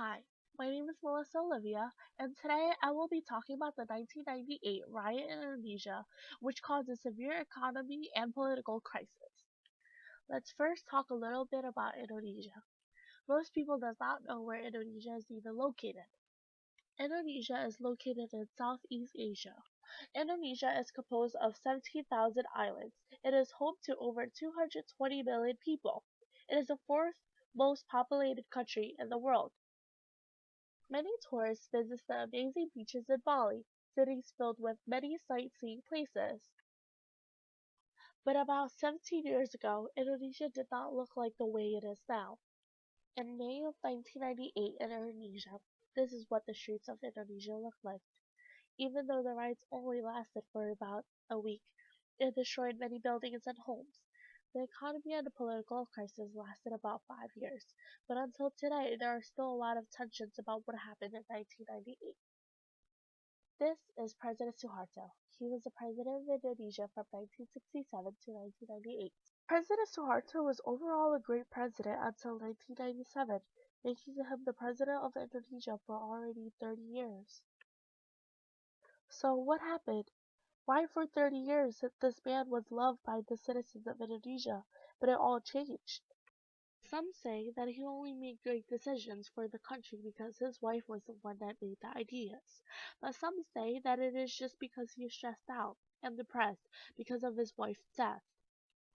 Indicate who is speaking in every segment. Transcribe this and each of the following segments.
Speaker 1: Hi, my name is Melissa Olivia, and today I will be talking about the 1998 riot in Indonesia, which caused a severe economy and political crisis. Let's first talk a little bit about Indonesia. Most people does not know where Indonesia is even located. Indonesia is located in Southeast Asia. Indonesia is composed of 17,000 islands. It is home to over 220 million people. It is the fourth most populated country in the world. Many tourists visit the amazing beaches in Bali, cities filled with many sightseeing places. But about 17 years ago, Indonesia did not look like the way it is now. In May of 1998 in Indonesia, this is what the streets of Indonesia looked like. Even though the riots only lasted for about a week, it destroyed many buildings and homes. The economy and the political crisis lasted about 5 years, but until today, there are still a lot of tensions about what happened in 1998. This is President Suharto. He was the president of Indonesia from 1967 to 1998. President Suharto was overall a great president until 1997, making him the president of Indonesia for already 30 years. So what happened? Why for 30 years this man was loved by the citizens of Indonesia, but it all changed? Some say that he only made great decisions for the country because his wife was the one that made the ideas, but some say that it is just because he is stressed out and depressed because of his wife's death.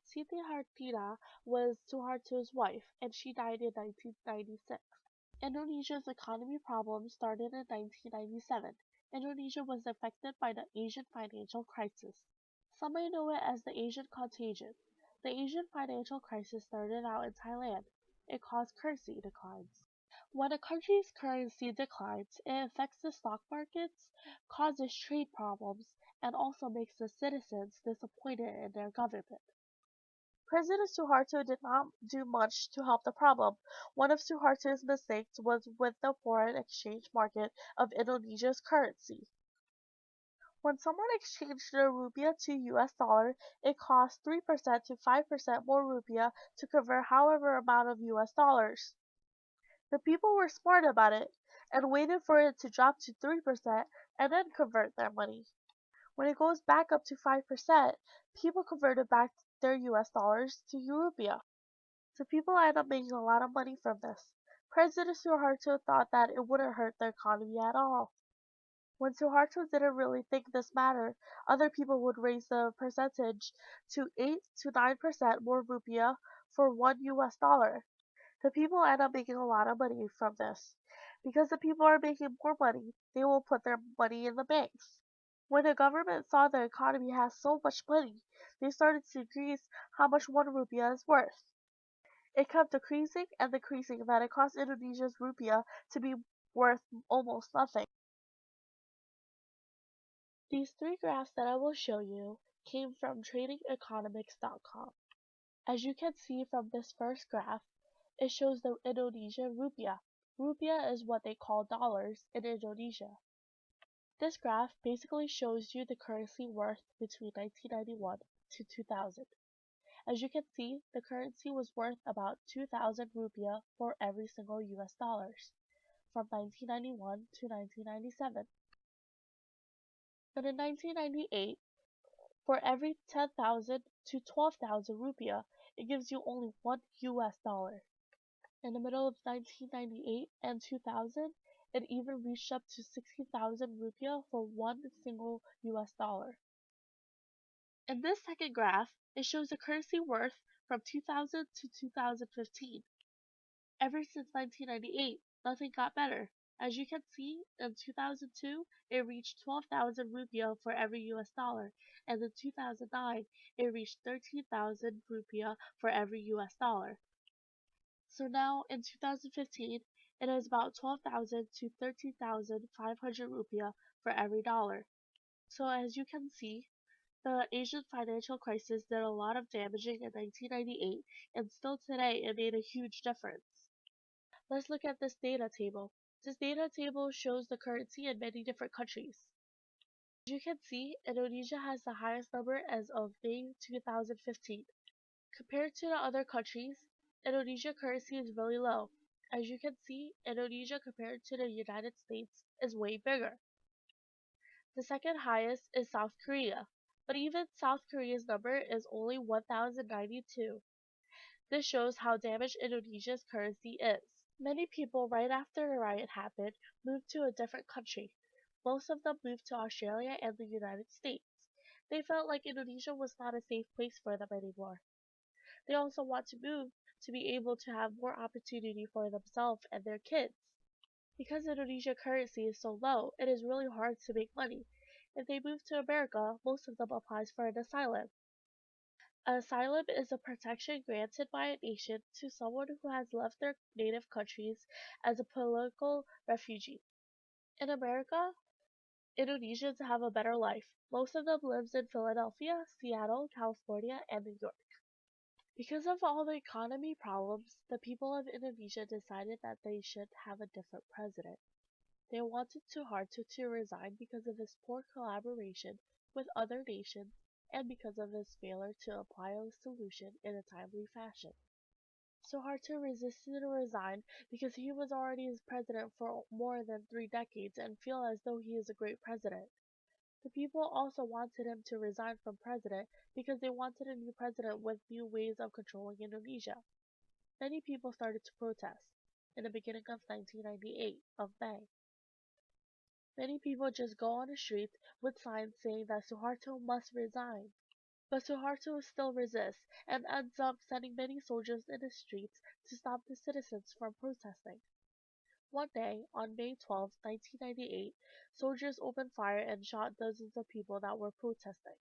Speaker 1: Siti Hartira was Suharto's wife, and she died in 1996. Indonesia's economy problems started in 1997. Indonesia was affected by the Asian financial crisis. Some may know it as the Asian contagion. The Asian financial crisis started out in Thailand. It caused currency declines. When a country's currency declines, it affects the stock markets, causes trade problems, and also makes the citizens disappointed in their government. President Suharto did not do much to help the problem. One of Suharto's mistakes was with the foreign exchange market of Indonesia's currency. When someone exchanged their rupiah to US dollar, it cost 3% to 5% more rupiah to convert however amount of US dollars. The people were smart about it and waited for it to drop to 3% and then convert their money. When it goes back up to 5%, people converted back their US dollars to rupiah. So people end up making a lot of money from this. President Suharto thought that it wouldn't hurt the economy at all. When Suharto didn't really think this mattered, other people would raise the percentage to 8 to 9% more rupiah for 1 US dollar. The people end up making a lot of money from this. Because the people are making more money, they will put their money in the banks. When the government saw the economy has so much money, they started to increase how much 1 rupiah is worth. It kept decreasing and decreasing that it caused Indonesia's rupiah to be worth almost nothing. These three graphs that I will show you came from tradingeconomics.com. As you can see from this first graph, it shows the Indonesian rupiah. Rupiah is what they call dollars in Indonesia. This graph basically shows you the currency worth between 1991 to 2000. As you can see, the currency was worth about 2,000 rupiah for every single US dollars from 1991 to 1997. But in 1998, for every 10,000 to 12,000 rupiah, it gives you only 1 US dollar. In the middle of 1998 and 2000, it even reached up to 60,000 rupiah for 1 single US dollar. In this second graph, it shows the currency worth from 2000 to 2015. Ever since 1998, nothing got better. As you can see, in 2002, it reached 12,000 rupiah for every US dollar, and in 2009, it reached 13,000 rupiah for every US dollar. So now, in 2015, it is about 12,000 to 13,500 rupiah for every dollar. So as you can see, the Asian financial crisis did a lot of damaging in 1998, and still today it made a huge difference. Let's look at this data table. This data table shows the currency in many different countries. As you can see, Indonesia has the highest number as of May 2015. Compared to the other countries, Indonesia currency is really low. As you can see, Indonesia compared to the United States is way bigger. The second highest is South Korea, but even South Korea's number is only 1,092. This shows how damaged Indonesia's currency is. Many people right after the riot happened moved to a different country. Most of them moved to Australia and the United States. They felt like Indonesia was not a safe place for them anymore. They also want to move to be able to have more opportunity for themselves and their kids. Because Indonesian currency is so low, it is really hard to make money. If they move to America, most of them applies for an asylum. Asylum is a protection granted by a nation to someone who has left their native countries as a political refugee. In America, Indonesians have a better life. Most of them lives in Philadelphia, Seattle, California, and New York. Because of all the economy problems, the people of Indonesia decided that they should have a different president. They wanted Suharto to resign because of his poor collaboration with other nations and because of his failure to apply a solution in a timely fashion. Suharto resisted to resign because he was already as president for more than 3 decades and feel as though he is a great president. The people also wanted him to resign from president because they wanted a new president with new ways of controlling Indonesia. Many people started to protest in the beginning of 1998 of May. Many people just go on the streets with signs saying that Suharto must resign. But Suharto still resists and ends up sending many soldiers in the streets to stop the citizens from protesting. One day, on May 12, 1998, soldiers opened fire and shot dozens of people that were protesting.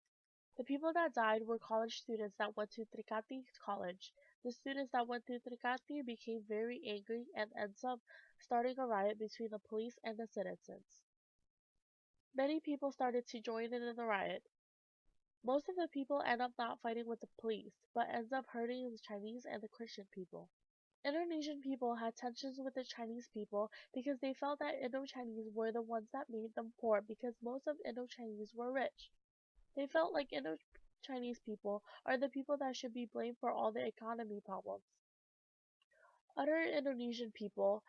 Speaker 1: The people that died were college students that went to Trikati College. The students that went to Trikati became very angry and ends up starting a riot between the police and the citizens. Many people started to join in the riot. Most of the people end up not fighting with the police, but ends up hurting the Chinese and the Christian people. Indonesian people had tensions with the Chinese people because they felt that Indo-Chinese were the ones that made them poor because most of Indo-Chinese were rich. They felt like Indo-Chinese people are the people that should be blamed for all the economy problems. Other Indonesian people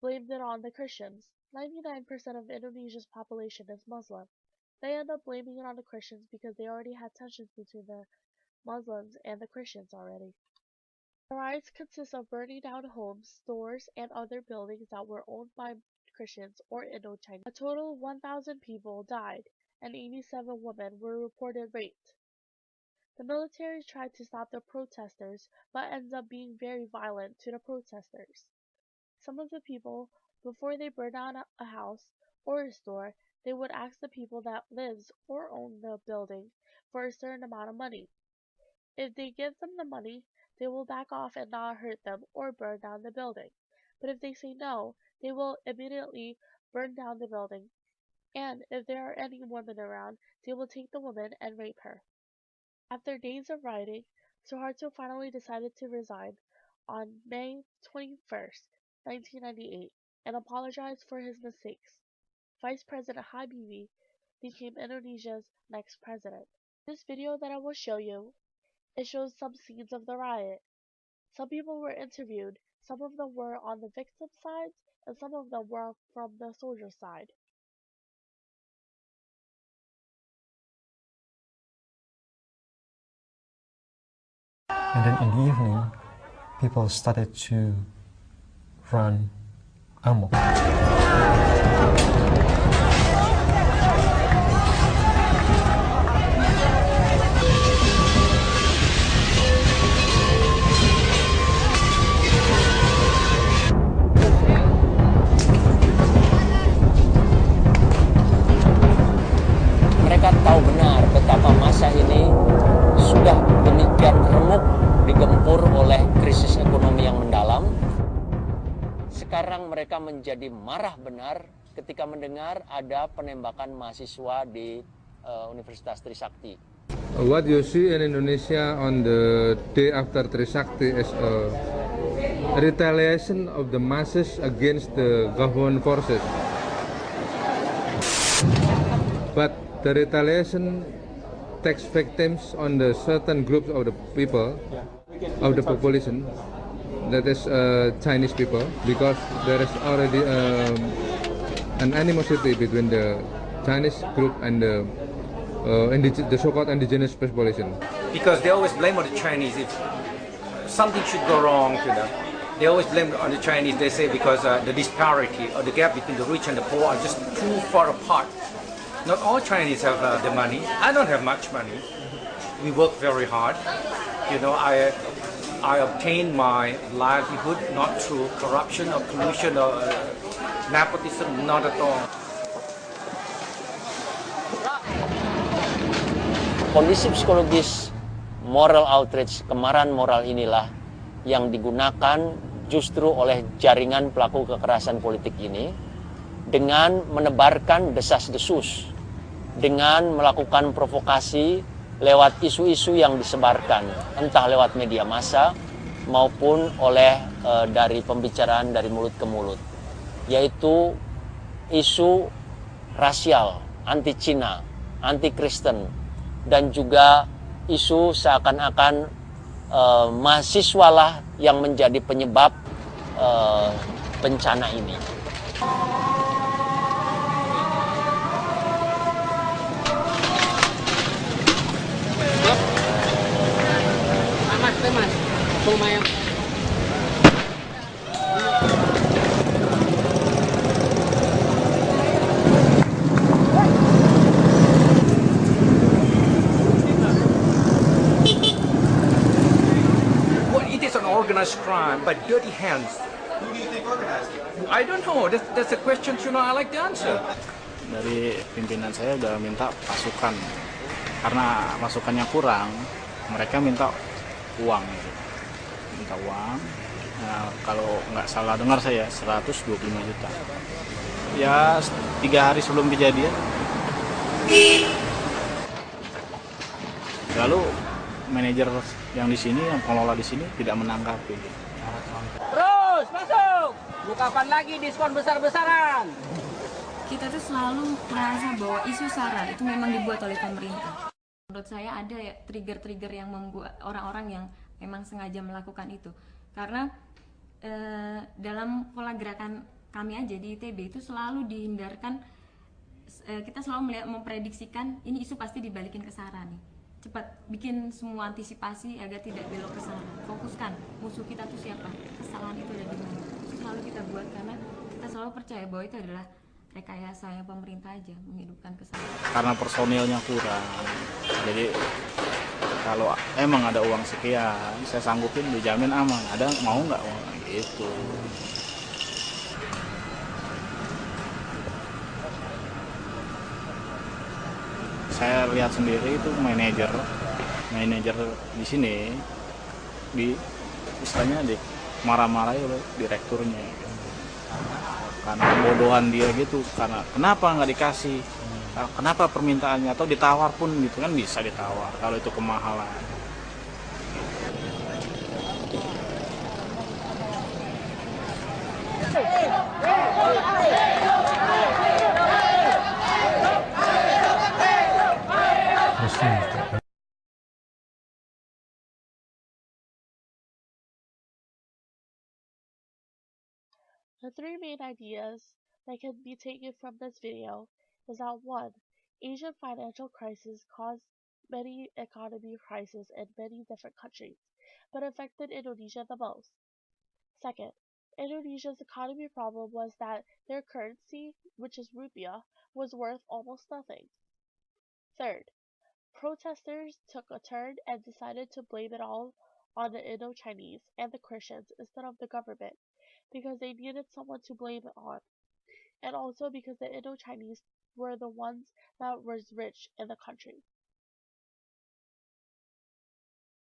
Speaker 1: blamed it on the Christians. 99% of Indonesia's population is Muslim. They end up blaming it on the Christians because they already had tensions between the Muslims and the Christians already. The riots consist of burning down homes, stores, and other buildings that were owned by Christians or Indo-Chinese. A total of 1,000 people died, and 87 women were reported raped. The military tried to stop the protesters, but ends up being very violent to the protesters. Some of the people, before they burn down a house or a store, they would ask the people that lives or own the building for a certain amount of money. If they give them the money, they will back off and not hurt them or burn down the building. But if they say no, they will immediately burn down the building. And if there are any women around, they will take the woman and rape her. After days of rioting, Suharto finally decided to resign on May 21st, 1998, and apologized for his mistakes. Vice President Habibie became Indonesia's next president. This video that I will show you, it shows some scenes of the riot. Some people were interviewed, some of them were on the victim side, and some of them were from the soldier side.
Speaker 2: And then in the evening, people started to run amok.
Speaker 3: Mereka tahu benar betapa masa ini sudah demikian remuk digempur oleh krisis ekonomi yang mendalam. Sekarang mereka menjadi marah benar ketika mendengar ada penembakan mahasiswa di Universitas Trisakti.
Speaker 4: What you see in Indonesia on the day after Trisakti is a retaliation of the masses against the government forces. But the retaliation takes victims on the certain groups of the people, of the population, that is Chinese people, because there is already an animosity between the Chinese group and the so-called indigenous population.
Speaker 5: Because they always blame on the Chinese if something should go wrong to them. They always blame on the Chinese. They say because the disparity or the gap between the rich and the poor are just too far apart. Not all Chinese have the money. I don't have much money. We work very hard. You know, I obtain my livelihood not through corruption or collusion or nepotism, not at all.
Speaker 3: Kondisi psikologis moral outrage, kemarahan moral inilah yang digunakan justru oleh jaringan pelaku kekerasan politik ini dengan menebarkan desas-desus, dengan melakukan provokasi lewat isu-isu yang disebarkan, entah lewat media massa maupun oleh dari pembicaraan dari mulut ke mulut, yaitu isu rasial, anti-Cina, anti-Kristen, dan juga isu seakan-akan mahasiswalah yang menjadi penyebab bencana ini.
Speaker 5: Well, it is an organized crime by dirty hands.
Speaker 6: Who do you think organized it?
Speaker 5: I don't know. That's a question, you know, I like the answer.
Speaker 7: Dari pimpinan saya udah minta pasukan, karena masukannya kurang, mereka minta uang gitu. Minta uang, nah, kalau nggak salah dengar saya 125 juta ya 3 hari sebelum kejadian. Lalu manajer yang di sini, yang pengelola di sini tidak menanggapi.
Speaker 8: Terus masuk, mau kapan lagi diskon besar-besaran?
Speaker 9: Kita tuh selalu merasa bahwa isu SARA itu memang dibuat oleh pemerintah. Menurut saya ada ya trigger-trigger yang membuat orang-orang yang memang sengaja melakukan itu. Karena dalam pola gerakan kami aja di ITB itu selalu dihindarkan, kita selalu memprediksikan ini isu pasti dibalikin ke SARA nih. Cepat bikin semua antisipasi agar tidak belok ke sana. Fokuskan musuh kita tuh siapa, kesalahan itu ada di mana. Itu selalu kita buat karena kita selalu percaya bahwa itu adalah rekayasa yang pemerintah aja menghidupkan kesalahan.
Speaker 7: Karena personilnya kurang, jadi kalau emang ada uang sekian, saya sanggupin, dijamin aman. Ada mau nggak uang gitu. Saya lihat sendiri itu manajer di sini istilahnya marah-marahi oleh direkturnya karena kebodohan dia gitu, karena kenapa nggak dikasih, kenapa permintaannya, atau ditawar pun gitu kan, bisa ditawar kalau itu kemahalan.
Speaker 1: The three main ideas that can be taken from this video is that 1. Asian financial crisis caused many economy crises in many different countries, but affected Indonesia the most. 2nd, Indonesia's economy problem was that their currency, which is rupiah, was worth almost nothing. 3rd, protesters took a turn and decided to blame it all on the Indo-Chinese and the Christians instead of the government, because they needed someone to blame it on, and also because the Indo-Chinese were the ones that was rich in the country.